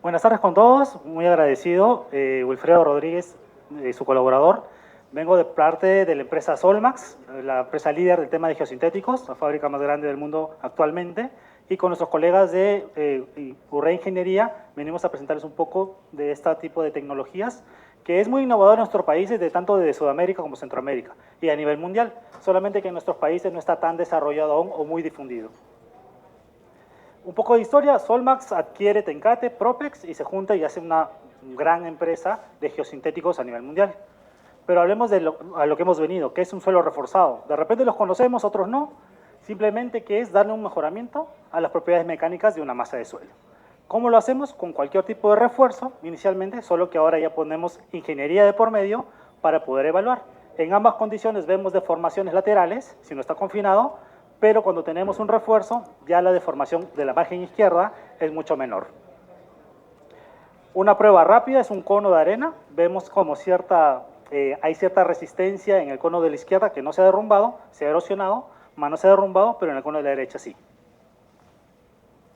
Buenas tardes con todos, muy agradecido. Wilfredo Rodríguez, su colaborador. Vengo de parte de la empresa Solmax, la empresa líder del tema de geosintéticos, la fábrica más grande del mundo actualmente, y con nuestros colegas de Urrea Ingeniería venimos a presentarles un poco de este tipo de tecnologías que es muy innovador en nuestros países, tanto de Sudamérica como Centroamérica, y a nivel mundial, solamente que en nuestros países no está tan desarrollado aún o muy difundido. Un poco de historia, Solmax adquiere Tencate, Propex y se junta y hace una gran empresa de geosintéticos a nivel mundial. Pero hablemos de a lo que hemos venido, que es un suelo reforzado. De repente los conocemos, otros no, simplemente que es darle un mejoramiento a las propiedades mecánicas de una masa de suelo. ¿Cómo lo hacemos? Con cualquier tipo de refuerzo, inicialmente, solo que ahora ya ponemos ingeniería de por medio para poder evaluar. En ambas condiciones vemos deformaciones laterales, si no está confinado, pero cuando tenemos un refuerzo, ya la deformación de la margen izquierda es mucho menor. Una prueba rápida es un cono de arena, vemos como hay cierta resistencia en el cono de la izquierda que no se ha derrumbado, se ha erosionado, más no se ha derrumbado, pero en el cono de la derecha sí.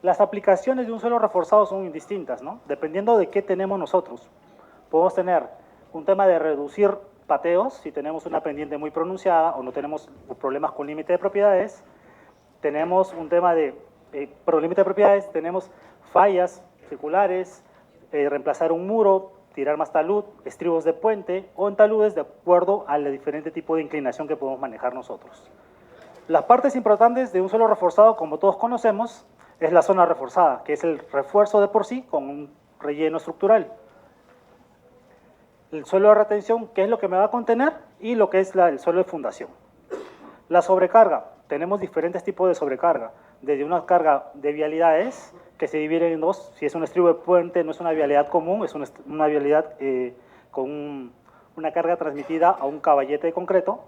Las aplicaciones de un suelo reforzado son indistintas, ¿no? Dependiendo de qué tenemos nosotros. Podemos tener un tema de reducir pateos, si tenemos una pendiente muy pronunciada o no tenemos problemas con límite de propiedades. Tenemos un tema de límite de propiedades, tenemos fallas circulares, reemplazar un muro, tirar más talud, estribos de puente o en taludes de acuerdo al diferente tipo de inclinación que podemos manejar nosotros. Las partes importantes de un suelo reforzado, como todos conocemos, es la zona reforzada, que es el refuerzo de por sí con un relleno estructural. El suelo de retención, que es lo que me va a contener, y lo que es el suelo de fundación. La sobrecarga, tenemos diferentes tipos de sobrecarga, desde una carga de vialidades, que se dividen en dos. Si es un estribo de puente, no es una vialidad común, es una vialidad con una carga transmitida a un caballete de concreto.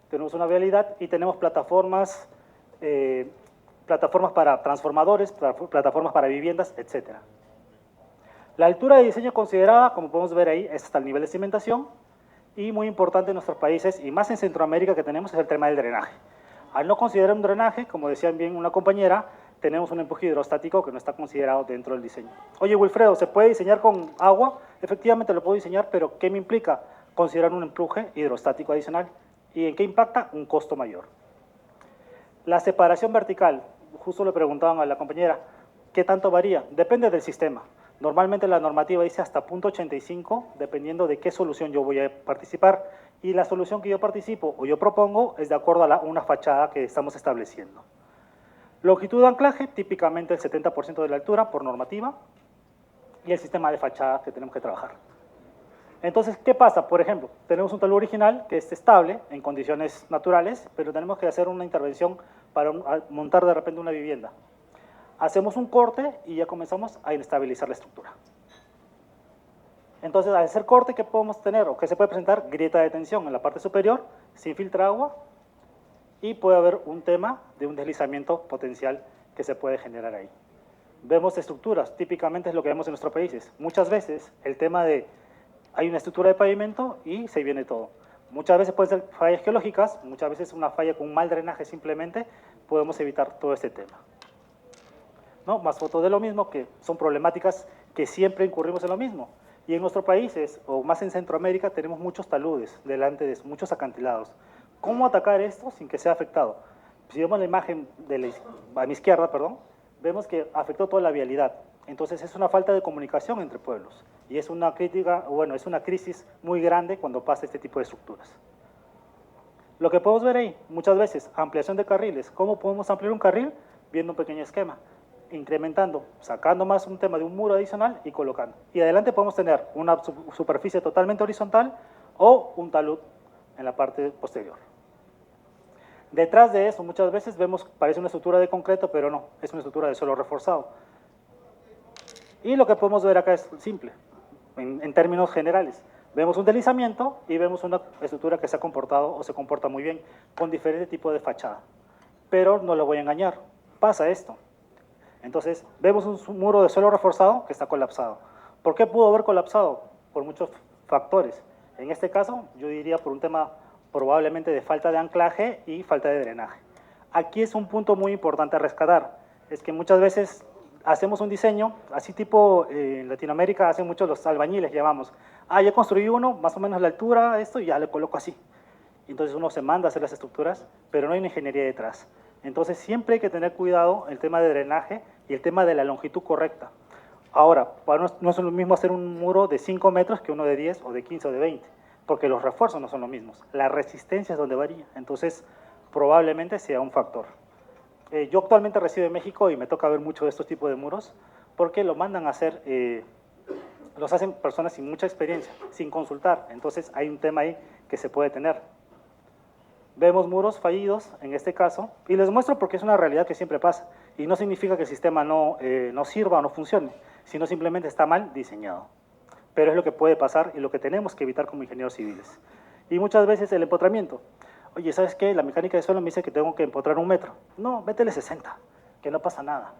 Tenemos una vialidad y tenemos plataformas para transformadores, plataformas para viviendas, etc. La altura de diseño considerada, como podemos ver ahí, es hasta el nivel de cimentación, y muy importante en nuestros países, y más en Centroamérica que tenemos, es el tema del drenaje. Al no considerar un drenaje, como decía bien una compañera, tenemos un empuje hidrostático que no está considerado dentro del diseño. Oye, Wilfredo, ¿se puede diseñar con agua? Efectivamente lo puedo diseñar, pero ¿qué me implica considerar un empuje hidrostático adicional? ¿Y en qué impacta? Un costo mayor. La separación vertical, justo le preguntaban a la compañera, ¿qué tanto varía? Depende del sistema. Normalmente la normativa dice hasta 0.85, dependiendo de qué solución yo voy a participar. Y la solución que yo participo o yo propongo es de acuerdo a una fachada que estamos estableciendo. Longitud de anclaje, típicamente el 70% de la altura por normativa. Y el sistema de fachada que tenemos que trabajar. Entonces, ¿qué pasa? Por ejemplo, tenemos un talud original que es estable en condiciones naturales, pero tenemos que hacer una intervención para montar de repente una vivienda. Hacemos un corte y ya comenzamos a inestabilizar la estructura. Entonces, al hacer corte, ¿qué podemos tener o qué se puede presentar? Grieta de tensión en la parte superior, se infiltra agua y puede haber un tema de un deslizamiento potencial que se puede generar ahí. Vemos estructuras, típicamente es lo que vemos en nuestros países. Muchas veces el tema de hay una estructura de pavimento y se viene todo. Muchas veces pueden ser fallas geológicas, muchas veces una falla con un mal drenaje simplemente, podemos evitar todo este tema. ¿No? Más fotos de lo mismo, que son problemáticas que siempre incurrimos en lo mismo. Y en nuestros países, o más en Centroamérica, tenemos muchos taludes delante de muchos acantilados. ¿Cómo atacar esto sin que sea afectado? Si vemos la imagen a mi izquierda, vemos que afectó toda la vialidad. Entonces es una falta de comunicación entre pueblos y es una es una crisis muy grande cuando pasa este tipo de estructuras. Lo que podemos ver ahí, muchas veces, ampliación de carriles. ¿Cómo podemos ampliar un carril? Viendo un pequeño esquema, incrementando, sacando más un tema de un muro adicional y colocando. Y adelante podemos tener una superficie totalmente horizontal o un talud en la parte posterior. Detrás de eso, muchas veces vemos, parece una estructura de concreto, pero no, es una estructura de suelo reforzado. Y lo que podemos ver acá es simple, en términos generales. Vemos un deslizamiento y vemos una estructura que se ha comportado o se comporta muy bien, con diferente tipo de fachada. Pero no lo voy a engañar, pasa esto. Entonces, vemos un muro de suelo reforzado que está colapsado. ¿Por qué pudo haber colapsado? Por muchos factores. En este caso, yo diría por un tema probablemente de falta de anclaje y falta de drenaje. Aquí es un punto muy importante a rescatar, es que muchas veces hacemos un diseño, así tipo en Latinoamérica hacen muchos los albañiles, llamamos. Ya construí uno, más o menos la altura, esto, y ya le coloco así. Entonces uno se manda a hacer las estructuras, pero no hay una ingeniería detrás. Entonces siempre hay que tener cuidado el tema de drenaje y el tema de la longitud correcta. Ahora, no es lo mismo hacer un muro de 5 metros que uno de 10 o de 15 o de 20, porque los refuerzos no son los mismos. La resistencia es donde varía, entonces probablemente sea un factor. Yo actualmente resido en México y me toca ver mucho de estos tipos de muros, porque lo mandan a hacer, los hacen personas sin mucha experiencia, sin consultar. Entonces hay un tema ahí que se puede tener. Vemos muros fallidos, en este caso, y les muestro porque es una realidad que siempre pasa, y no significa que el sistema no sirva o no funcione, sino simplemente está mal diseñado. Pero es lo que puede pasar y lo que tenemos que evitar como ingenieros civiles. Y muchas veces el empotramiento. Oye, ¿sabes qué? La mecánica de suelo me dice que tengo que empotrar 1 metro. No, métele 60, que no pasa nada.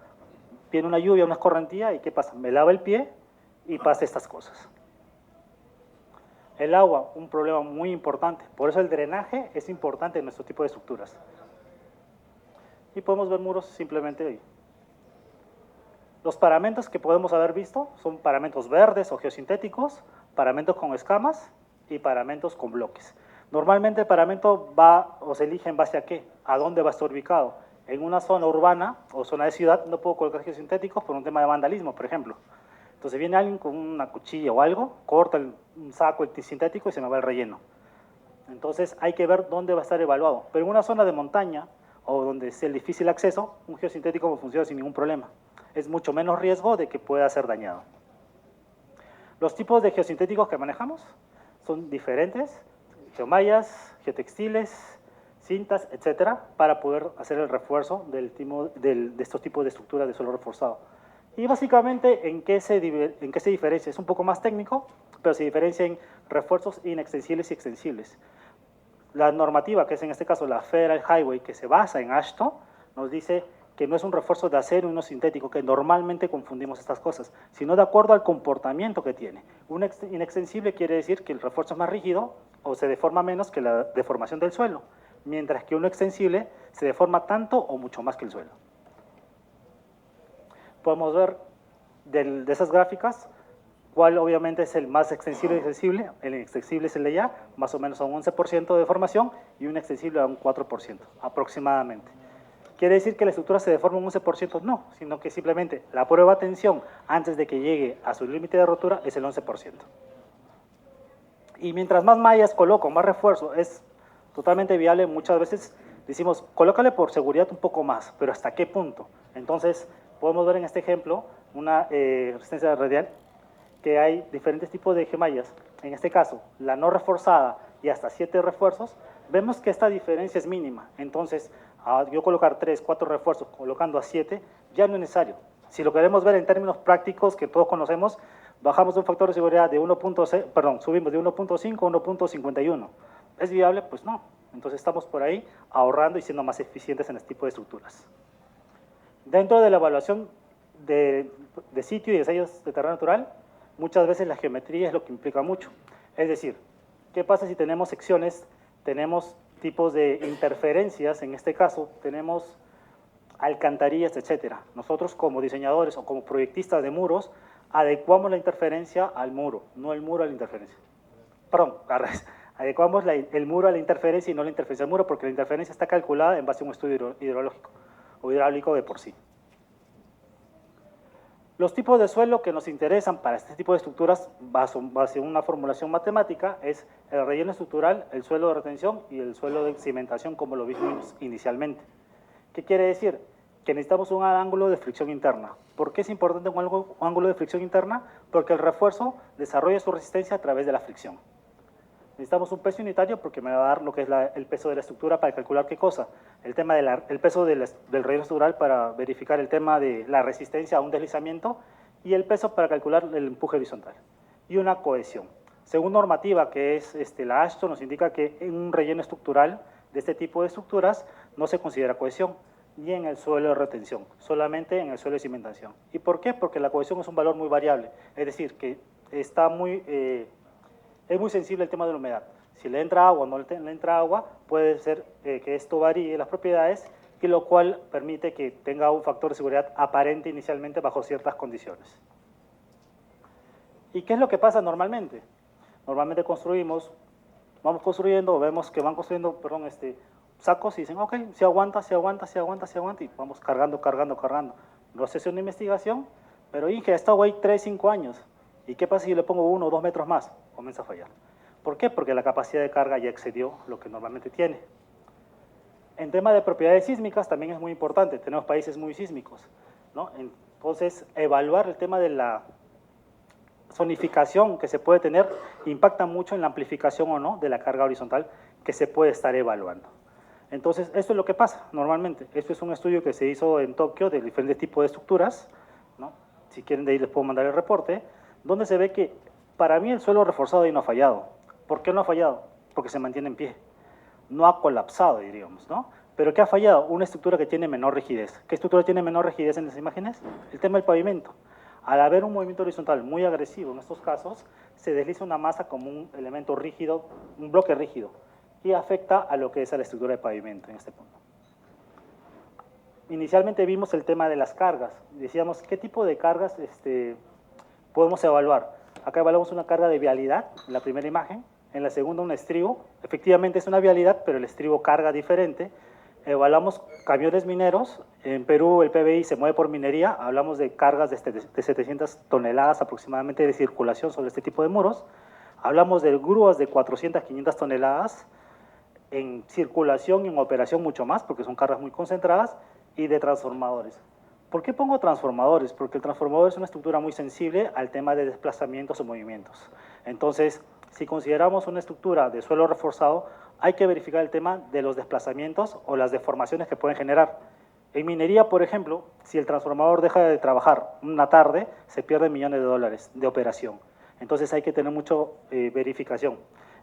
Viene una lluvia, una escorrentía, ¿y qué pasa? Me lava el pie y pasa estas cosas. El agua, un problema muy importante. Por eso el drenaje es importante en nuestro tipo de estructuras. Y podemos ver muros simplemente ahí. Los paramentos que podemos haber visto son paramentos verdes o geosintéticos, paramentos con escamas y paramentos con bloques. Normalmente el paramento va o se elige en base a qué, a dónde va a estar ubicado. En una zona urbana o zona de ciudad no puedo colocar geosintéticos por un tema de vandalismo, por ejemplo. Entonces viene alguien con una cuchilla o algo, corta un saco el sintético y se me va el relleno. Entonces hay que ver dónde va a estar evaluado. Pero en una zona de montaña o donde es el difícil acceso, un geosintético funciona sin ningún problema. Es mucho menos riesgo de que pueda ser dañado. Los tipos de geosintéticos que manejamos son diferentes, geomallas, geotextiles, cintas, etcétera, para poder hacer el refuerzo de estos tipos de estructuras de suelo reforzado. Y básicamente, ¿en qué se diferencia? Es un poco más técnico, pero se diferencia en refuerzos inextensibles y extensibles. La normativa, que es en este caso la Federal Highway, que se basa en AASHTO, nos dice que no es un refuerzo de acero y uno sintético, que normalmente confundimos estas cosas, sino de acuerdo al comportamiento que tiene. Un inextensible quiere decir que el refuerzo es más rígido o se deforma menos que la deformación del suelo, mientras que uno extensible se deforma tanto o mucho más que el suelo. Podemos ver de esas gráficas cuál obviamente es el más extensible y extensible. El extensible es el de allá, más o menos a un 11% de deformación, y un extensible a un 4% aproximadamente. ¿Quiere decir que la estructura se deforma un 11%? No, sino que simplemente la prueba de tensión antes de que llegue a su límite de rotura es el 11%. Y mientras más mallas coloco, más refuerzo, es totalmente viable. Muchas veces decimos, colócale por seguridad un poco más, pero ¿hasta qué punto? Entonces, podemos ver en este ejemplo una resistencia radial, que hay diferentes tipos de gemallas. En este caso, la no reforzada y hasta 7 refuerzos, vemos que esta diferencia es mínima. Entonces, yo colocar 3, 4 refuerzos colocando a 7, ya no es necesario. Si lo queremos ver en términos prácticos que todos conocemos, bajamos de un factor de seguridad de 1.6, perdón, subimos de 1.5 a 1.51. ¿Es viable? Pues no. Entonces estamos por ahí ahorrando y siendo más eficientes en este tipo de estructuras. Dentro de la evaluación de sitio y ensayos de terreno natural, muchas veces la geometría es lo que implica mucho. Es decir, ¿qué pasa si tenemos secciones, tenemos tipos de interferencias? En este caso, tenemos alcantarillas, etcétera. Nosotros como diseñadores o como proyectistas de muros, adecuamos la interferencia al muro, no el muro a la interferencia. Perdón, adecuamos el muro a la interferencia y no la interferencia al muro, porque la interferencia está calculada en base a un estudio hidrológico o hidráulico de por sí. Los tipos de suelo que nos interesan para este tipo de estructuras, base en una formulación matemática, es el relleno estructural, el suelo de retención y el suelo de cimentación, como lo vimos inicialmente. ¿Qué quiere decir? Que necesitamos un ángulo de fricción interna. ¿Por qué es importante un ángulo de fricción interna? Porque el refuerzo desarrolla su resistencia a través de la fricción. Necesitamos un peso unitario porque me va a dar lo que es el peso de la estructura para calcular qué cosa. El tema el peso del relleno estructural para verificar el tema de la resistencia a un deslizamiento, y el peso para calcular el empuje horizontal. Y una cohesión. Según normativa, que es la AASHTO, nos indica que en un relleno estructural de este tipo de estructuras no se considera cohesión, ni en el suelo de retención, solamente en el suelo de cimentación. ¿Y por qué? Porque la cohesión es un valor muy variable, es decir, que está es muy sensible el tema de la humedad. Si le entra agua o no le entra agua, puede ser que esto varíe las propiedades y lo cual permite que tenga un factor de seguridad aparente inicialmente bajo ciertas condiciones. ¿Y qué es lo que pasa normalmente? Normalmente vamos construyendo, vemos que van construyendo, perdón, sacos y dicen, ok, se aguanta, y vamos cargando. No se hace una investigación, pero Inge ha estado ahí 3, 5 años. ¿Y qué pasa si yo le pongo 1 o 2 metros más? Comienza a fallar. ¿Por qué? Porque la capacidad de carga ya excedió lo que normalmente tiene. En tema de propiedades sísmicas también es muy importante, tenemos países muy sísmicos, ¿no? Entonces, evaluar el tema de la zonificación que se puede tener impacta mucho en la amplificación o no de la carga horizontal que se puede estar evaluando. Entonces, esto es lo que pasa normalmente. Esto es un estudio que se hizo en Tokio de diferentes tipos de estructuras, ¿no? Si quieren de ahí les puedo mandar el reporte, donde se ve que para mí el suelo reforzado ahí no ha fallado. ¿Por qué no ha fallado? Porque se mantiene en pie. No ha colapsado, diríamos, ¿no? Pero ¿qué ha fallado? Una estructura que tiene menor rigidez. ¿Qué estructura tiene menor rigidez en las imágenes? El tema del pavimento. Al haber un movimiento horizontal muy agresivo en estos casos, se desliza una masa como un elemento rígido, un bloque rígido, y afecta a lo que es a la estructura de pavimento en este punto. Inicialmente vimos el tema de las cargas. Decíamos, ¿qué tipo de cargas podemos evaluar? Acá evaluamos una carga de vialidad, en la primera imagen. En la segunda, un estribo. Efectivamente es una vialidad, pero el estribo carga diferente. Evaluamos camiones mineros. En Perú el PBI se mueve por minería. Hablamos de cargas de 700 toneladas aproximadamente de circulación sobre este tipo de muros. Hablamos de grúas de 400, 500 toneladas en circulación y en operación mucho más, porque son cargas muy concentradas, y de transformadores. ¿Por qué pongo transformadores? Porque el transformador es una estructura muy sensible al tema de desplazamientos o movimientos. Entonces, si consideramos una estructura de suelo reforzado, hay que verificar el tema de los desplazamientos o las deformaciones que pueden generar. En minería, por ejemplo, si el transformador deja de trabajar una tarde, se pierden millones de dólares de operación. Entonces hay que tener mucha verificación.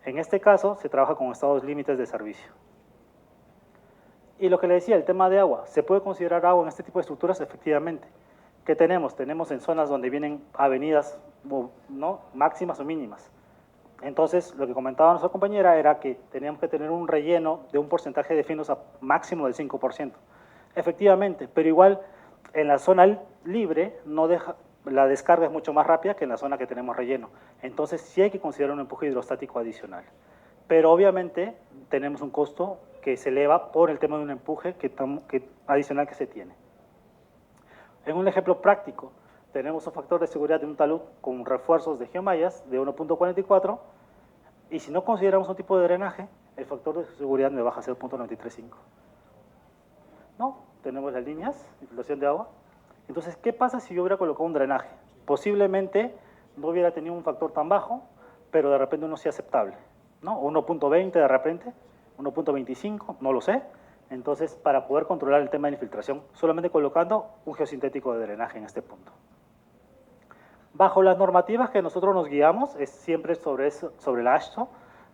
En este caso, se trabaja con estados límites de servicio. Y lo que le decía, el tema de agua. ¿Se puede considerar agua en este tipo de estructuras? Efectivamente. ¿Qué tenemos? Tenemos en zonas donde vienen avenidas, ¿no?, máximas o mínimas. Entonces, lo que comentaba nuestra compañera era que teníamos que tener un relleno de un porcentaje de finos máximo del 5%. Efectivamente, pero igual en la zona libre la descarga es mucho más rápida que en la zona que tenemos relleno. Entonces, sí hay que considerar un empuje hidrostático adicional. Pero obviamente tenemos un costo que se eleva por el tema de un empuje adicional que se tiene. En un ejemplo práctico, tenemos un factor de seguridad de un talud con refuerzos de geomallas de 1.44, y si no consideramos un tipo de drenaje, el factor de seguridad me baja a 0.935. ¿No? Tenemos las líneas, infiltración de agua. Entonces, ¿qué pasa si yo hubiera colocado un drenaje? Posiblemente no hubiera tenido un factor tan bajo, pero de repente uno sí aceptable, ¿no? 1.20 de repente, 1.25, no lo sé. Entonces, para poder controlar el tema de la infiltración, solamente colocando un geosintético de drenaje en este punto. Bajo las normativas que nosotros nos guiamos, es siempre sobre el AASHTO,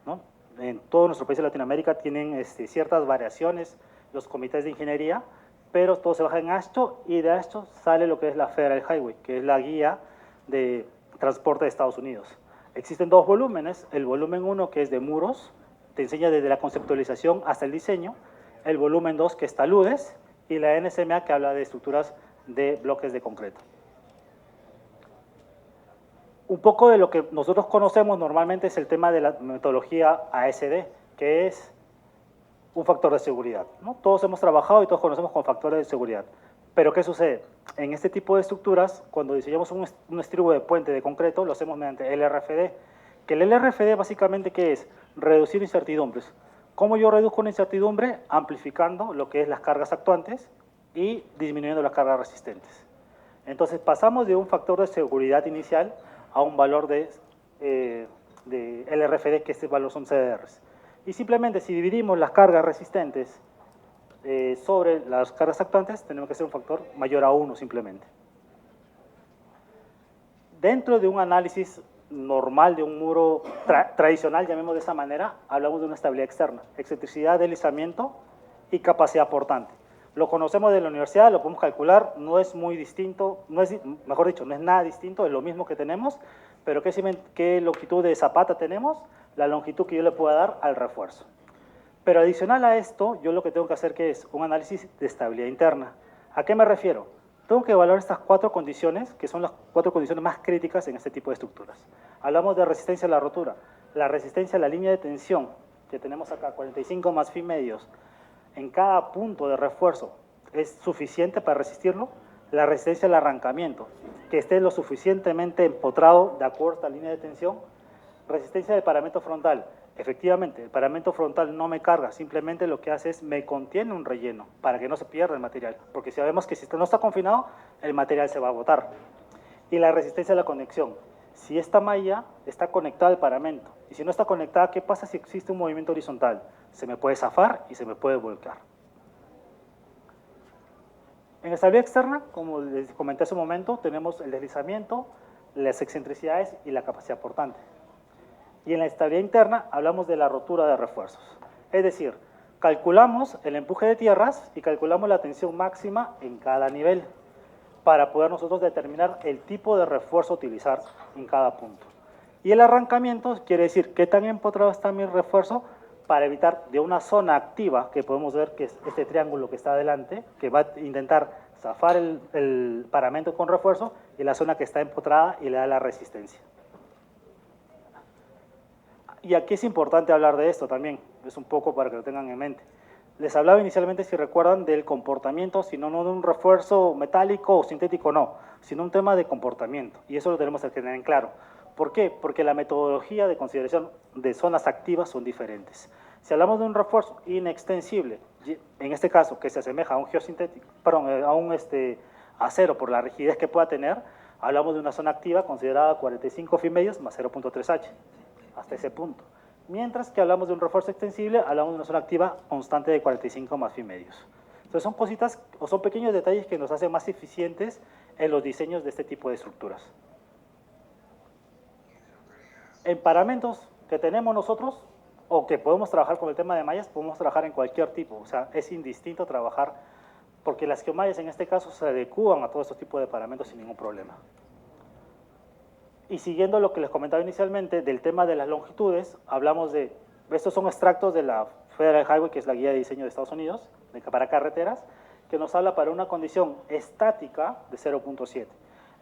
¿no? En todo nuestro país de Latinoamérica tienen ciertas variaciones los comités de ingeniería, pero todo se baja en AASHTO, y de AASHTO sale lo que es la Federal Highway, que es la guía de transporte de Estados Unidos. Existen 2 volúmenes, el volumen 1 que es de muros, te enseña desde la conceptualización hasta el diseño, el volumen 2 que es taludes, y la NSMA que habla de estructuras de bloques de concreto. Un poco de lo que nosotros conocemos normalmente es el tema de la metodología ASD, que es un factor de seguridad, ¿no? Todos hemos trabajado y todos conocemos con factores de seguridad. Pero ¿qué sucede? En este tipo de estructuras, cuando diseñamos un estribo de puente de concreto, lo hacemos mediante LRFD. Que el LRFD básicamente, ¿qué es? Reducir incertidumbres. ¿Cómo yo reduzco una incertidumbre? Amplificando lo que es las cargas actuantes y disminuyendo las cargas resistentes. Entonces pasamos de un factor de seguridad inicial a un valor de LRFD, que este valor son CDRs. Y simplemente si dividimos las cargas resistentes sobre las cargas actuantes, tenemos que hacer un factor mayor a 1 simplemente. Dentro de un análisis normal de un muro tradicional, llamemos de esa manera, hablamos de una estabilidad externa, excentricidad, deslizamiento y capacidad portante. Lo conocemos de la universidad, lo podemos calcular, no es muy distinto, mejor dicho, no es nada distinto, es lo mismo que tenemos, pero ¿qué longitud de zapata tenemos? La longitud que yo le pueda dar al refuerzo. Pero adicional a esto, yo lo que tengo que hacer que es un análisis de estabilidad interna. ¿A qué me refiero? Tengo que evaluar estas 4 condiciones, que son las 4 condiciones más críticas en este tipo de estructuras. Hablamos de resistencia a la rotura, la resistencia a la línea de tensión, que tenemos acá, 45 más phi medios, en cada punto de refuerzo, ¿es suficiente para resistirlo? La resistencia al arrancamiento, que esté lo suficientemente empotrado de acuerdo a esta línea de tensión. Resistencia del paramento frontal. Efectivamente, el paramento frontal no me carga, simplemente lo que hace es me contiene un relleno para que no se pierda el material, porque sabemos que si no está confinado, el material se va a botar. Y la resistencia a la conexión. Si esta malla está conectada al paramento, y si no está conectada, ¿qué pasa si existe un movimiento horizontal? Se me puede zafar y se me puede volcar. En estabilidad externa, como les comenté hace un momento, tenemos el deslizamiento, las excentricidades y la capacidad portante. Y en la estabilidad interna hablamos de la rotura de refuerzos. Es decir, calculamos el empuje de tierras y calculamos la tensión máxima en cada nivel para poder nosotros determinar el tipo de refuerzo a utilizar en cada punto. Y el arrancamiento quiere decir qué tan empotrado está mi refuerzo para evitar de una zona activa, que podemos ver que es este triángulo que está adelante, que va a intentar zafar el paramento con refuerzo, y la zona que está empotrada y le da la resistencia. Y aquí es importante hablar de esto también, es un poco para que lo tengan en mente. Les hablaba inicialmente, si recuerdan, del comportamiento, sino no de un refuerzo metálico o sintético, no, sino un tema de comportamiento, y eso lo tenemos que tener en claro. ¿Por qué? Porque la metodología de consideración de zonas activas son diferentes. Si hablamos de un refuerzo inextensible, en este caso, que se asemeja a un geosintético, perdón, a un acero por la rigidez que pueda tener, hablamos de una zona activa considerada 45 phi medios más 0.3 H, hasta ese punto. Mientras que hablamos de un refuerzo extensible, hablamos de una zona activa constante de 45 más phi medios. Entonces son cositas, o son pequeños detalles que nos hacen más eficientes en los diseños de este tipo de estructuras. En paramentos que tenemos nosotros, o que podemos trabajar con el tema de mallas, podemos trabajar en cualquier tipo, o sea, es indistinto trabajar, porque las geomallas en este caso se adecúan a todos estos tipos de paramentos sin ningún problema. Y siguiendo lo que les comentaba inicialmente del tema de las longitudes, hablamos de, estos son extractos de la Federal Highway, que es la guía de diseño de Estados Unidos, para carreteras, que nos habla para una condición estática de 0.7.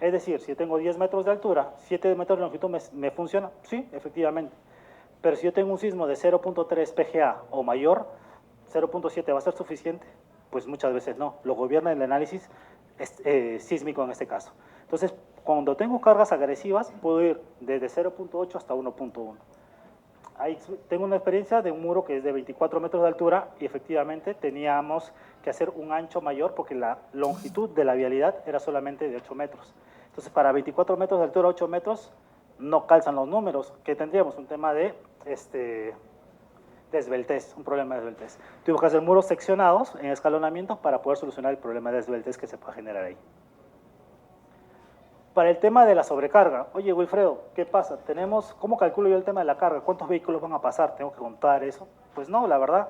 Es decir, si yo tengo 10 metros de altura, 7 metros de longitud ¿me funciona? Sí, efectivamente. Pero si yo tengo un sismo de 0.3 PGA o mayor, 0.7 va a ser suficiente. Pues muchas veces no. Lo gobierna el análisis sísmico en este caso. Entonces, cuando tengo cargas agresivas, puedo ir desde 0.8 hasta 1.1. Ahí tengo una experiencia de un muro que es de 24 metros de altura y efectivamente teníamos que hacer un ancho mayor porque la longitud de la vialidad era solamente de 8 metros. Entonces, para 24 metros de altura, 8 metros, no calzan los números, que tendríamos un tema de desveltez, un problema de desveltez. Tuvimos que hacer muros seccionados en escalonamiento para poder solucionar el problema de desveltez que se puede generar ahí. Para el tema de la sobrecarga, oye Wilfredo, ¿qué pasa? ¿Cómo calculo yo el tema de la carga? ¿Cuántos vehículos van a pasar? ¿Tengo que contar eso? Pues no, la verdad,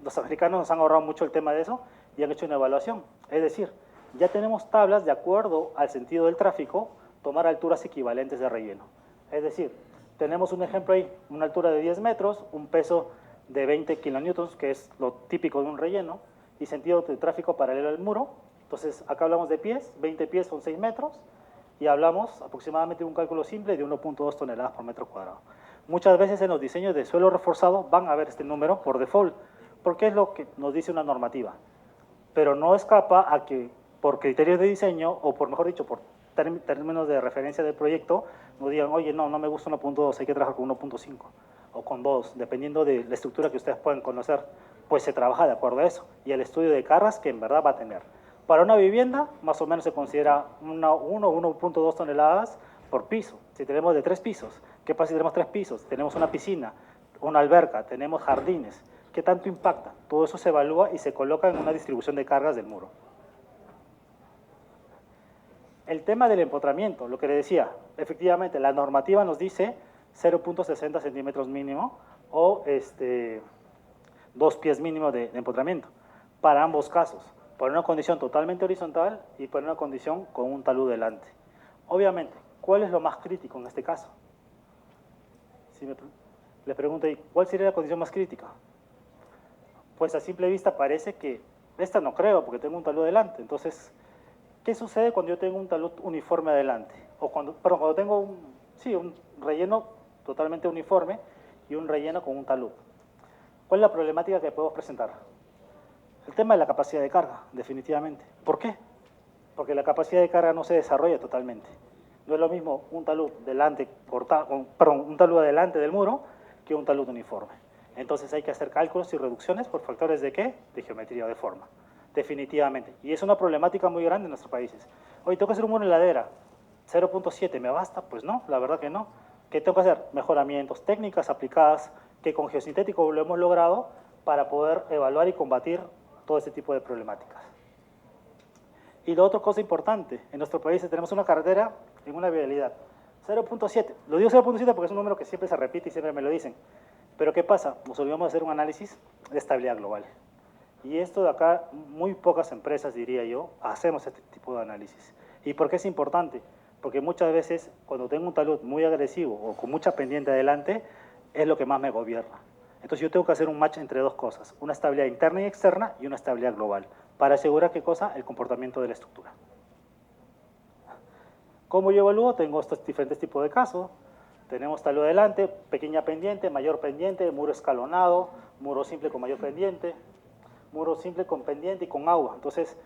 los americanos nos han ahorrado mucho el tema de eso y han hecho una evaluación. Es decir, ya tenemos tablas de acuerdo al sentido del tráfico, tomar alturas equivalentes de relleno. Es decir, tenemos un ejemplo ahí, una altura de 10 metros, un peso de 20 kilonewtons, que es lo típico de un relleno, y sentido de tráfico paralelo al muro. Entonces, acá hablamos de pies, 20 pies son 6 metros, y hablamos aproximadamente de un cálculo simple de 1.2 toneladas por metro cuadrado. Muchas veces en los diseños de suelo reforzado van a ver este número por default, porque es lo que nos dice una normativa, pero no escapa a que por criterios de diseño, o por mejor dicho, por términos de referencia del proyecto, nos digan, oye, no me gusta 1.2, hay que trabajar con 1.5 o con 2, dependiendo de la estructura que ustedes puedan conocer, pues se trabaja de acuerdo a eso, y el estudio de cargas que en verdad va a tener. Para una vivienda, más o menos se considera 1 o 1.2 toneladas por piso. Si tenemos de 3 pisos, ¿qué pasa si tenemos 3 pisos? Tenemos una piscina, una alberca, tenemos jardines. ¿Qué tanto impacta? Todo eso se evalúa y se coloca en una distribución de cargas del muro. El tema del empotramiento, lo que le decía, efectivamente la normativa nos dice 0.60 centímetros mínimo o 2 pies mínimo de empotramiento para ambos casos, para una condición totalmente horizontal y para una condición con un talud delante. Obviamente, ¿cuál es lo más crítico en este caso? Si le pregunto ahí, ¿cuál sería la condición más crítica? pues a simple vista parece que esta no creo porque tengo un talud delante. Entonces, ¿qué sucede cuando yo tengo un talud uniforme adelante? O cuando tengo un relleno totalmente uniforme y un relleno con un talud. ¿Cuál es la problemática que podemos presentar? El tema de la capacidad de carga, definitivamente. ¿Por qué? Porque la capacidad de carga no se desarrolla totalmente. No es lo mismo un talud un talud adelante del muro que un talud uniforme. Entonces hay que hacer cálculos y reducciones por factores de ¿qué? De geometría o de forma, definitivamente. Y es una problemática muy grande en nuestros países. Oye, tengo que hacer un muro en ladera, 0.7, ¿me basta? Pues no, la verdad que no. ¿Qué tengo que hacer? Mejoramientos, técnicas aplicadas que con geosintético lo hemos logrado para poder evaluar y combatir todo este tipo de problemáticas. Y la otra cosa importante, en nuestro país tenemos una carretera en una vialidad, 0.7. Lo digo 0.7 porque es un número que siempre se repite y siempre me lo dicen. Pero ¿qué pasa? Nos olvidamos de hacer un análisis de estabilidad global. Y esto de acá, muy pocas empresas, diría yo, hacemos este tipo de análisis. ¿Y por qué es importante? Porque muchas veces, cuando tengo un talud muy agresivo o con mucha pendiente adelante, es lo que más me gobierna. Entonces yo tengo que hacer un match entre dos cosas, una estabilidad interna y externa y una estabilidad global, para asegurar ¿qué cosa? El comportamiento de la estructura. ¿Cómo yo evalúo? Tengo estos diferentes tipos de casos. Tenemos talud adelante, pequeña pendiente, mayor pendiente, muro escalonado, muro simple con mayor pendiente, muro simple con pendiente y con agua. Entonces,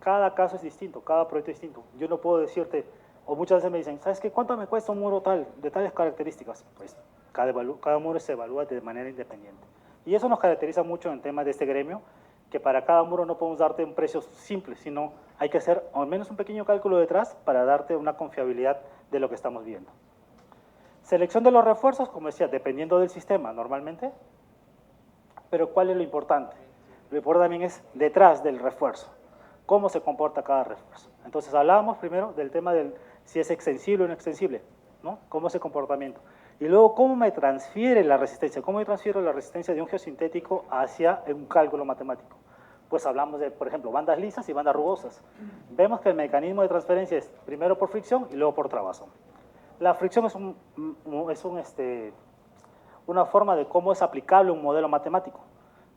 cada caso es distinto, cada proyecto es distinto. Yo no puedo decirte, o muchas veces me dicen, ¿sabes qué? ¿Cuánto me cuesta un muro tal, de tales características? Pues cada muro se evalúa de manera independiente. Y eso nos caracteriza mucho en temas de este gremio, que para cada muro no podemos darte un precio simple, sino hay que hacer al menos un pequeño cálculo detrás para darte una confiabilidad de lo que estamos viendo. Selección de los refuerzos, como decía, dependiendo del sistema normalmente, pero ¿cuál es lo importante? Lo importante también es detrás del refuerzo, cómo se comporta cada refuerzo. Entonces hablábamos primero del tema del si es extensible o no extensible, ¿no? Cómo es el comportamiento. Y luego, ¿cómo me transfiere la resistencia? ¿Cómo me transfiero la resistencia de un geosintético hacia un cálculo matemático? Pues hablamos de, por ejemplo, bandas lisas y bandas rugosas. Vemos que el mecanismo de transferencia es primero por fricción y luego por trabazón. La fricción es una forma de cómo es aplicable un modelo matemático,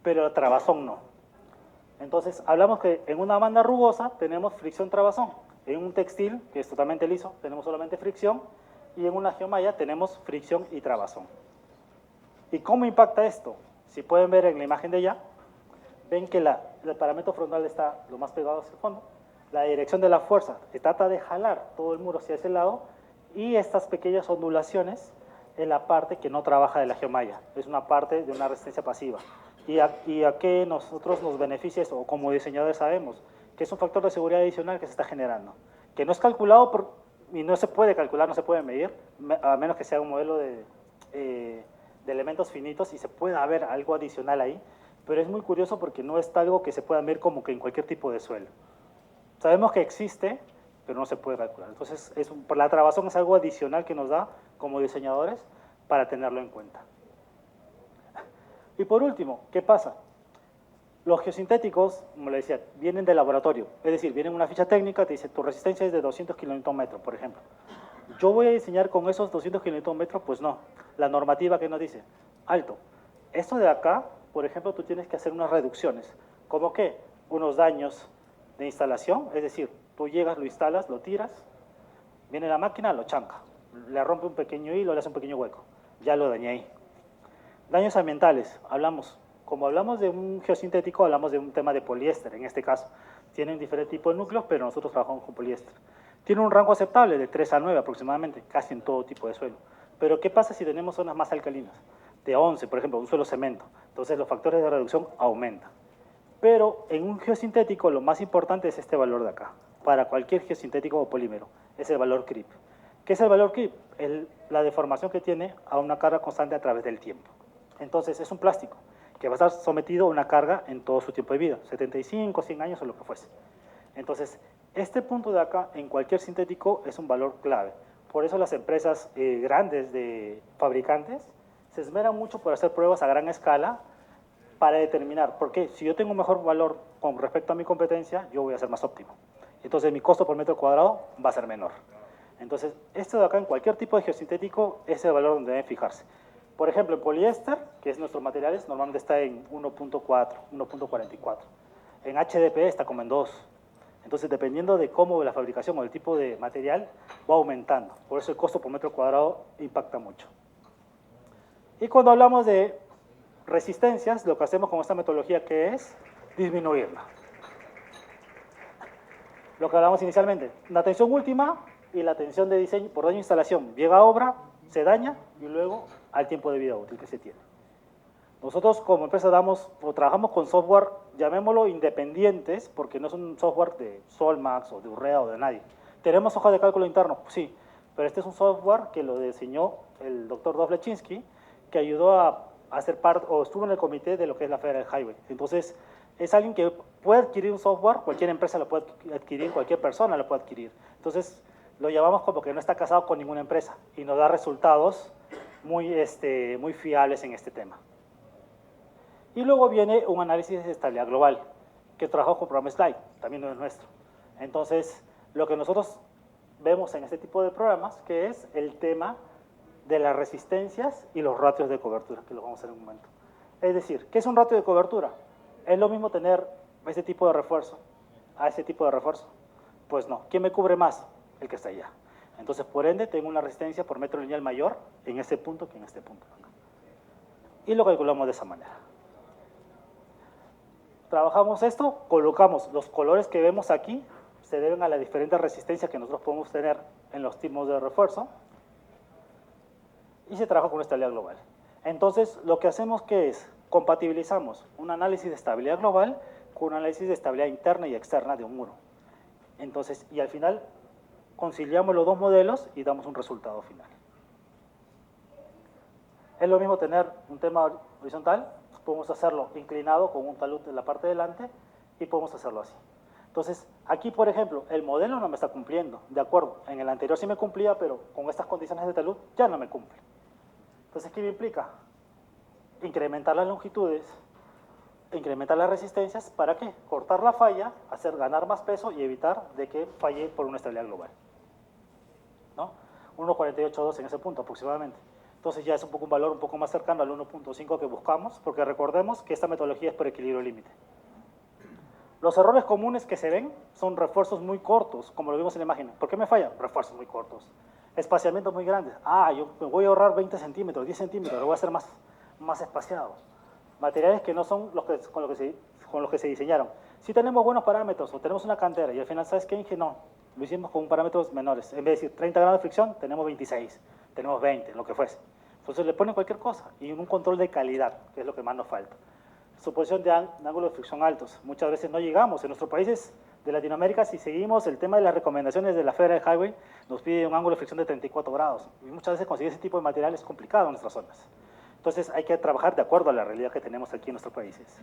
pero el trabazón no. Entonces, hablamos que en una banda rugosa tenemos fricción-trabazón. En un textil, que es totalmente liso, tenemos solamente fricción, y en una geomalla tenemos fricción y trabazón. ¿Y cómo impacta esto? Si pueden ver en la imagen de allá, ven que el parámetro frontal está lo más pegado hacia el fondo, la dirección de la fuerza se trata de jalar todo el muro hacia ese lado, y estas pequeñas ondulaciones en la parte que no trabaja de la geomalla, es una parte de una resistencia pasiva. ¿Y a qué nosotros nos beneficia esto? O como diseñadores sabemos que es un factor de seguridad adicional que se está generando, que no es calculado y no se puede calcular, no se puede medir, a menos que sea un modelo de elementos finitos y se pueda ver algo adicional ahí, pero es muy curioso porque no es algo que se pueda medir como que en cualquier tipo de suelo. Sabemos que existe, pero no se puede calcular. Entonces, la trabazón es algo adicional que nos da como diseñadores para tenerlo en cuenta. Y por último, ¿qué pasa? Los geosintéticos, como le decía, vienen del laboratorio, es decir, vienen una ficha técnica, te dice tu resistencia es de 200 kN, por ejemplo. ¿Yo voy a diseñar con esos 200 kN? Pues no. La normativa que nos dice, alto, esto de acá, por ejemplo, tú tienes que hacer unas reducciones. ¿Cómo qué? Unos daños de instalación, es decir, tú llegas, lo instalas, lo tiras, viene la máquina, lo chanca, le rompe un pequeño hilo, le hace un pequeño hueco, ya lo dañé ahí. Daños ambientales, como hablamos de un geosintético, hablamos de un tema de poliéster, en este caso. Tienen diferentes tipos de núcleos, pero nosotros trabajamos con poliéster. Tiene un rango aceptable de 3 a 9 aproximadamente, casi en todo tipo de suelo. Pero ¿qué pasa si tenemos zonas más alcalinas? De 11, por ejemplo, un suelo cemento. Entonces los factores de reducción aumentan. Pero en un geosintético lo más importante es este valor de acá. Para cualquier geosintético o polímero, es el valor CRIP. ¿Qué es el valor CRIP? La deformación que tiene a una carga constante a través del tiempo. Entonces es un plástico que va a estar sometido a una carga en todo su tiempo de vida, 75, 100 años o lo que fuese. Entonces, este punto de acá en cualquier sintético es un valor clave. Por eso las empresas grandes de fabricantes se esmeran mucho por hacer pruebas a gran escala para determinar, porque si yo tengo un mejor valor con respecto a mi competencia, yo voy a ser más óptimo. Entonces mi costo por metro cuadrado va a ser menor. Entonces, esto de acá en cualquier tipo de geosintético es el valor donde deben fijarse. Por ejemplo, en poliéster, que es nuestros materiales, normalmente está en 1.4, 1.44. En HDPE está como en 2. Entonces, dependiendo de cómo la fabricación o el tipo de material, va aumentando. Por eso el costo por metro cuadrado impacta mucho. Y cuando hablamos de resistencias, lo que hacemos con esta metodología, ¿qué es? Disminuirla. Lo que hablamos inicialmente, la tensión última y la tensión de diseño por daño de instalación. Llega a obra, se daña y luego al tiempo de vida útil que se tiene. Nosotros como empresa damos o trabajamos con software, llamémoslo independientes, porque no es un software de Solmax o de Urrea o de nadie. ¿Tenemos hoja de cálculo interno? Sí, pero este es un software que lo diseñó el doctor Dovlechinsky, que ayudó a hacer parte, o estuvo en el comité de lo que es la Federal Highway. Entonces, es alguien que puede adquirir un software, cualquier empresa lo puede adquirir, cualquier persona lo puede adquirir. Entonces, lo llamamos como que no está casado con ninguna empresa y nos da resultados muy fiables en este tema. Y luego viene un análisis de estabilidad global, que trabajó con programa Slide, también no es nuestro. Entonces, lo que nosotros vemos en este tipo de programas, que es el tema de las resistencias y los ratios de cobertura, que lo vamos a hacer en un momento. Es decir, ¿qué es un ratio de cobertura? ¿Es lo mismo tener este tipo de refuerzo a este tipo de refuerzo? Pues no. ¿Quién me cubre más? El que está allá. Entonces, por ende, tengo una resistencia por metro lineal mayor en este punto que en este punto. Y lo calculamos de esa manera. Trabajamos esto, colocamos los colores que vemos aquí, se deben a la diferente resistencia que nosotros podemos tener en los tipos de refuerzo, y se trabaja con una estabilidad global. Entonces, lo que hacemos que es, compatibilizamos un análisis de estabilidad global con un análisis de estabilidad interna y externa de un muro. Entonces, y al final, conciliamos los dos modelos y damos un resultado final. Es lo mismo tener un tema horizontal, podemos hacerlo inclinado con un talud en la parte de delante y podemos hacerlo así. Entonces, aquí, por ejemplo, el modelo no me está cumpliendo, de acuerdo, en el anterior sí me cumplía, pero con estas condiciones de talud ya no me cumple. Entonces, ¿qué me implica? Incrementar las longitudes, incrementar las resistencias, ¿para qué? Cortar la falla, hacer ganar más peso y evitar de que falle por una estabilidad global. ¿No? 1.48.2 en ese punto aproximadamente. Entonces ya es un valor un poco más cercano al 1.5 que buscamos, porque recordemos que esta metodología es por equilibrio límite. Los errores comunes que se ven son refuerzos muy cortos, como lo vimos en la imagen. ¿Por qué me fallan? Refuerzos muy cortos. Espaciamientos muy grandes. Yo me voy a ahorrar 20 centímetros, 10 centímetros, lo voy a hacer más espaciado. Materiales que no son con los que se diseñaron. Si tenemos buenos parámetros o tenemos una cantera y al final, ¿sabes qué? Dije, no, lo hicimos con parámetros menores. En vez de decir 30 grados de fricción, tenemos 26, tenemos 20, lo que fuese. Entonces le ponen cualquier cosa y un control de calidad, que es lo que más nos falta. Suposición de ángulos de fricción altos. Muchas veces no llegamos. En nuestros países de Latinoamérica, si seguimos el tema de las recomendaciones de la Federal Highway, nos pide un ángulo de fricción de 34 grados. Y muchas veces conseguir ese tipo de material es complicado en nuestras zonas. Entonces hay que trabajar de acuerdo a la realidad que tenemos aquí en nuestros países.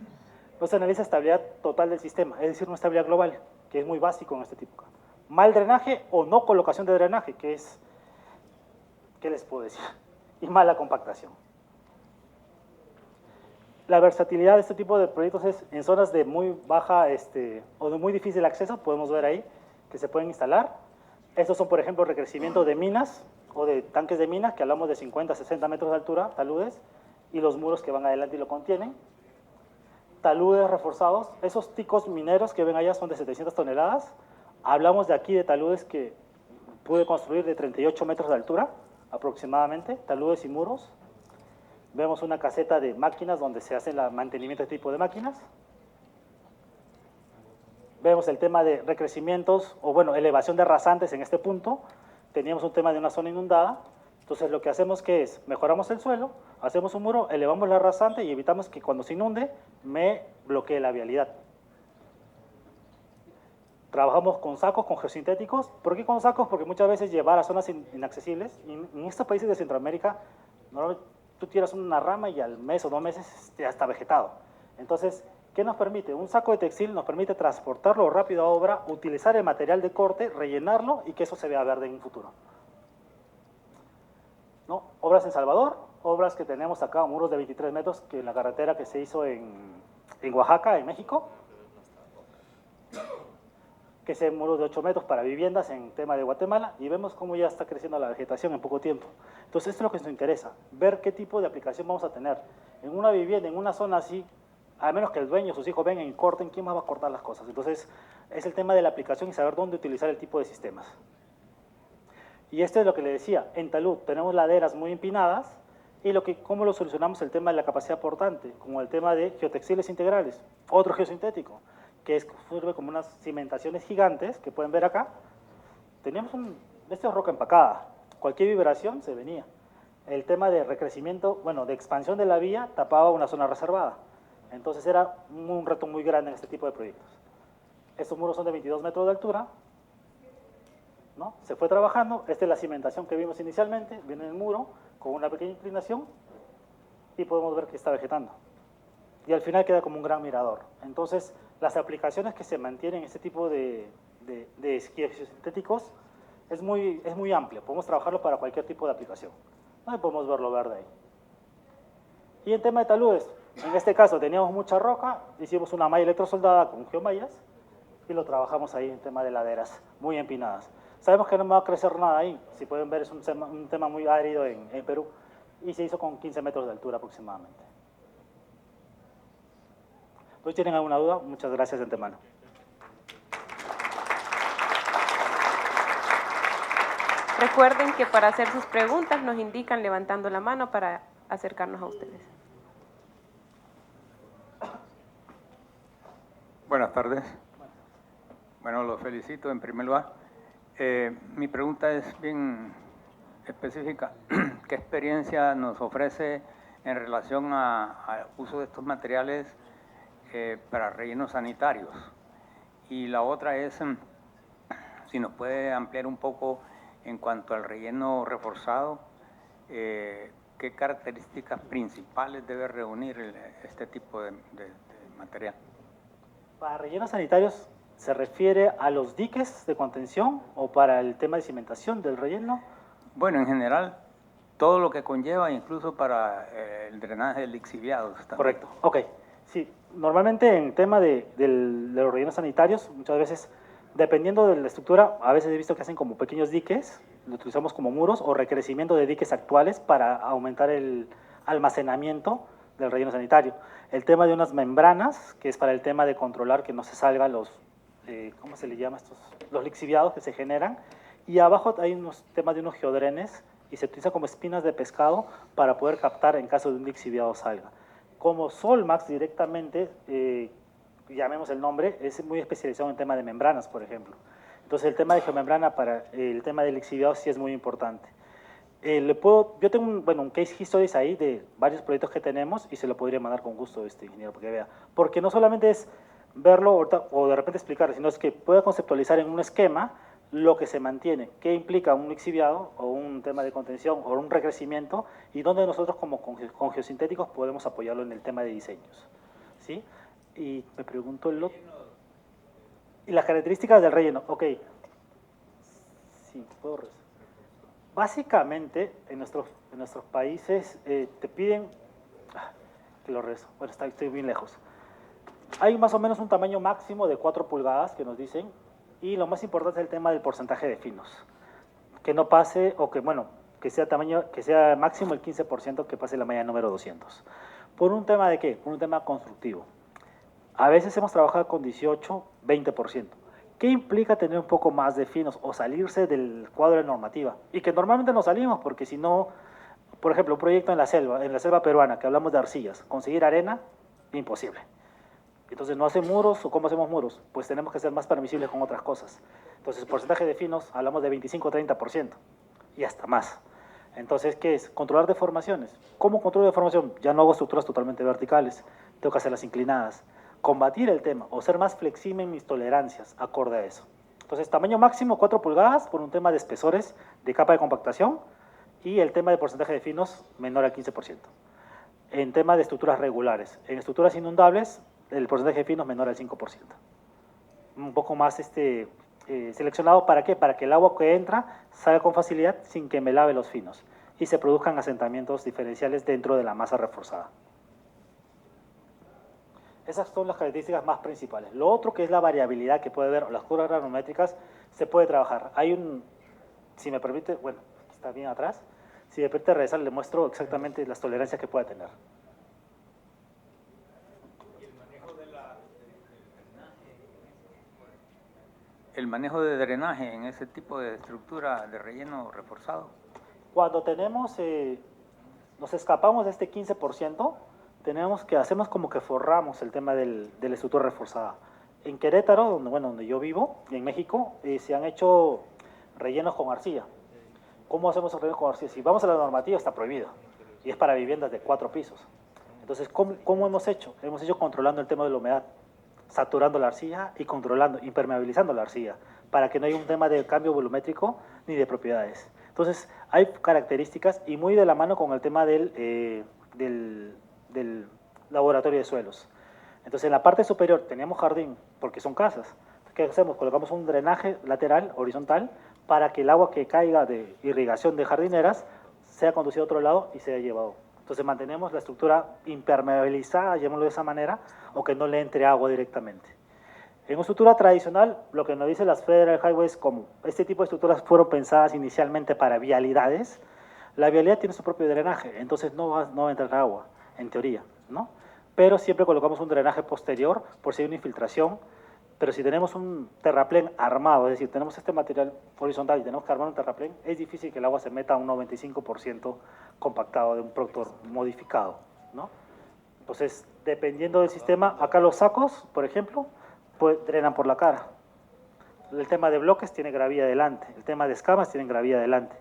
Entonces analiza estabilidad total del sistema, es decir, una estabilidad global, que es muy básico en este tipo. Mal drenaje o no colocación de drenaje, que es, ¿qué les puedo decir? Y mala compactación. La versatilidad de este tipo de proyectos es en zonas de muy baja o de muy difícil acceso, podemos ver ahí que se pueden instalar. Estos son, por ejemplo, recrecimientos de minas o de tanques de minas, que hablamos de 50 a 60 metros de altura, taludes, y los muros que van adelante y lo contienen. Taludes reforzados, esos ticos mineros que ven allá son de 700 toneladas. Hablamos de aquí de taludes que pude construir de 38 metros de altura, aproximadamente, taludes y muros. Vemos una caseta de máquinas donde se hace el mantenimiento de este tipo de máquinas. Vemos el tema de recrecimientos, o bueno, elevación de rasantes en este punto. Teníamos un tema de una zona inundada. Entonces lo que hacemos que es, mejoramos el suelo, hacemos un muro, elevamos la rasante y evitamos que cuando se inunde me bloquee la vialidad. Trabajamos con sacos, con geosintéticos. ¿Por qué con sacos? Porque muchas veces llevar a zonas inaccesibles, y en estos países de Centroamérica, normalmente tú tiras una rama y al mes o 2 meses ya está vegetado. Entonces, ¿qué nos permite? Un saco de textil nos permite transportarlo rápido a obra, utilizar el material de corte, rellenarlo y que eso se vea verde en un futuro. ¿No? Obras en Salvador, obras que tenemos acá, muros de 23 metros, que en la carretera que se hizo en Oaxaca, en México. que sean muros de 8 metros para viviendas en tema de Guatemala, y vemos cómo ya está creciendo la vegetación en poco tiempo. Entonces, esto es lo que nos interesa, ver qué tipo de aplicación vamos a tener. En una vivienda, en una zona así, a menos que el dueño o sus hijos vengan y corten, ¿quién más va a cortar las cosas? Entonces, es el tema de la aplicación y saber dónde utilizar el tipo de sistemas. Y esto es lo que le decía, en Talud tenemos laderas muy empinadas, y cómo lo solucionamos el tema de la capacidad portante, como el tema de geotextiles integrales, otro geosintético, que sirve como unas cimentaciones gigantes, que pueden ver acá. Teníamos esto es roca empacada, cualquier vibración se venía. El tema de recrecimiento, bueno, de expansión de la vía tapaba una zona reservada. Entonces era un reto muy grande en este tipo de proyectos. Estos muros son de 22 metros de altura, ¿no? Se fue trabajando, esta es la cimentación que vimos inicialmente, viene el muro con una pequeña inclinación y podemos ver que está vegetando. Y al final queda como un gran mirador. Entonces, las aplicaciones que se mantienen en este tipo de geosintéticos es muy amplio, podemos trabajarlo para cualquier tipo de aplicación. ¿No? Y podemos verlo verde ahí. Y en tema de taludes, en este caso teníamos mucha roca, hicimos una malla electrosoldada con geomallas y lo trabajamos ahí en tema de laderas muy empinadas. Sabemos que no va a crecer nada ahí, si pueden ver es un tema muy árido en Perú, y se hizo con 15 metros de altura aproximadamente. ¿Pues tienen alguna duda? Muchas gracias de antemano. Recuerden que para hacer sus preguntas nos indican levantando la mano para acercarnos a ustedes. Buenas tardes. Bueno, los felicito en primer lugar. Mi pregunta es bien específica. ¿Qué experiencia nos ofrece en relación al uso de estos materiales para rellenos sanitarios? Y la otra es, si nos puede ampliar un poco en cuanto al relleno reforzado, ¿qué características principales debe reunir este tipo de material? Para rellenos sanitarios, ¿se refiere a los diques de contención o para el tema de cimentación del relleno? Bueno, en general, todo lo que conlleva, incluso para el drenaje de lixiviados. También. Correcto, ok. Sí, normalmente en tema de los rellenos sanitarios, muchas veces, dependiendo de la estructura, a veces he visto que hacen como pequeños diques, lo utilizamos como muros, o recrecimiento de diques actuales para aumentar el almacenamiento del relleno sanitario. El tema de unas membranas, que es para el tema de controlar que no se salgan los, ¿cómo se le llama estos? Los lixiviados que se generan. Y abajo hay unos temas de unos geodrenes y se utiliza como espinas de pescado para poder captar en caso de un lixiviado salga. Como Solmax directamente, llamemos el nombre, es muy especializado en tema de membranas, por ejemplo. Entonces el tema de geomembrana para el tema del lixiviado sí es muy importante. Yo tengo un case histories ahí de varios proyectos que tenemos y se lo podría mandar con gusto ingeniero para que vea. Porque no solamente es verlo o de repente explicar, sino es que pueda conceptualizar en un esquema lo que se mantiene, qué implica un lixiviado o un tema de contención o un recrecimiento y dónde nosotros como con geosintéticos podemos apoyarlo en el tema de diseños. ¿Sí? Y me pregunto y las características del relleno. Ok. Sí, puedo rezar. Básicamente, en nuestros países te piden, que lo rezo, bueno, estoy bien lejos. Hay más o menos un tamaño máximo de 4 pulgadas que nos dicen, y lo más importante es el tema del porcentaje de finos. Que no pase, o que sea máximo el 15% que pase la malla número 200. ¿Por un tema de qué? Por un tema constructivo. A veces hemos trabajado con 18, 20%. ¿Qué implica tener un poco más de finos o salirse del cuadro de normativa? Y que normalmente no salimos porque si no, por ejemplo, un proyecto en la selva peruana, que hablamos de arcillas, conseguir arena, imposible. Entonces, ¿no hacen muros o cómo hacemos muros? Pues tenemos que ser más permisibles con otras cosas. Entonces, porcentaje de finos, hablamos de 25-30% y hasta más. Entonces, ¿qué es? Controlar deformaciones. ¿Cómo controlo deformación? Ya no hago estructuras totalmente verticales, tengo que hacerlas inclinadas. Combatir el tema o ser más flexible en mis tolerancias acorde a eso. Entonces, tamaño máximo 4 pulgadas por un tema de espesores de capa de compactación y el tema de porcentaje de finos menor al 15%. En tema de estructuras regulares. En estructuras inundables, el porcentaje de finos menor al 5%. Un poco más seleccionado, ¿para qué? Para que el agua que entra salga con facilidad sin que me lave los finos y se produzcan asentamientos diferenciales dentro de la masa reforzada. Esas son las características más principales. Lo otro que es la variabilidad que puede haber, o las curvas granulométricas, se puede trabajar. Hay un, si me permite, bueno, está bien atrás, si me permite regresar, le muestro exactamente las tolerancias que puede tener. El manejo de drenaje en ese tipo de estructura de relleno reforzado. Cuando tenemos, nos escapamos de este 15%, tenemos que, hacemos como que forramos el tema de la estructura reforzada. En Querétaro, donde, bueno, donde yo vivo, y en México, se han hecho rellenos con arcilla. ¿Cómo hacemos el relleno con arcilla? Si vamos a la normativa, está prohibido, y es para viviendas de 4 pisos. Entonces, ¿cómo hemos hecho? Hemos hecho controlando el tema de la humedad, saturando la arcilla y controlando, impermeabilizando la arcilla, para que no haya un tema de cambio volumétrico ni de propiedades. Entonces, hay características y muy de la mano con el tema del laboratorio de suelos. Entonces, en la parte superior tenemos jardín, porque son casas. ¿Qué hacemos? Colocamos un drenaje lateral, horizontal, para que el agua que caiga de irrigación de jardineras sea conducido a otro lado y sea llevado. Entonces, mantenemos la estructura impermeabilizada, llamémoslo de esa manera, o que no le entre agua directamente. En una estructura tradicional, lo que nos dicen las Federal Highways, como este tipo de estructuras fueron pensadas inicialmente para vialidades, la vialidad tiene su propio drenaje, entonces no va a entrar agua, en teoría, ¿no? Pero siempre colocamos un drenaje posterior por si hay una infiltración, pero si tenemos un terraplén armado, es decir, tenemos este material horizontal y tenemos que armar un terraplén, es difícil que el agua se meta a un 95% compactado de un productor modificado, ¿no? Entonces, dependiendo del sistema, acá los sacos, por ejemplo, pues, drenan por la cara. El tema de bloques tiene gravilla adelante, el tema de escamas tiene gravilla adelante.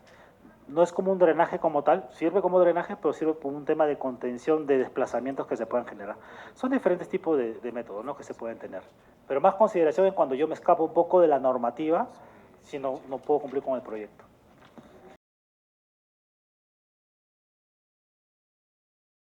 No es como un drenaje como tal, sirve como drenaje, pero sirve como un tema de contención de desplazamientos que se puedan generar. Son diferentes tipos de métodos, ¿no?, que se pueden tener. Pero más consideración en cuando yo me escapo un poco de la normativa, si no puedo cumplir con el proyecto.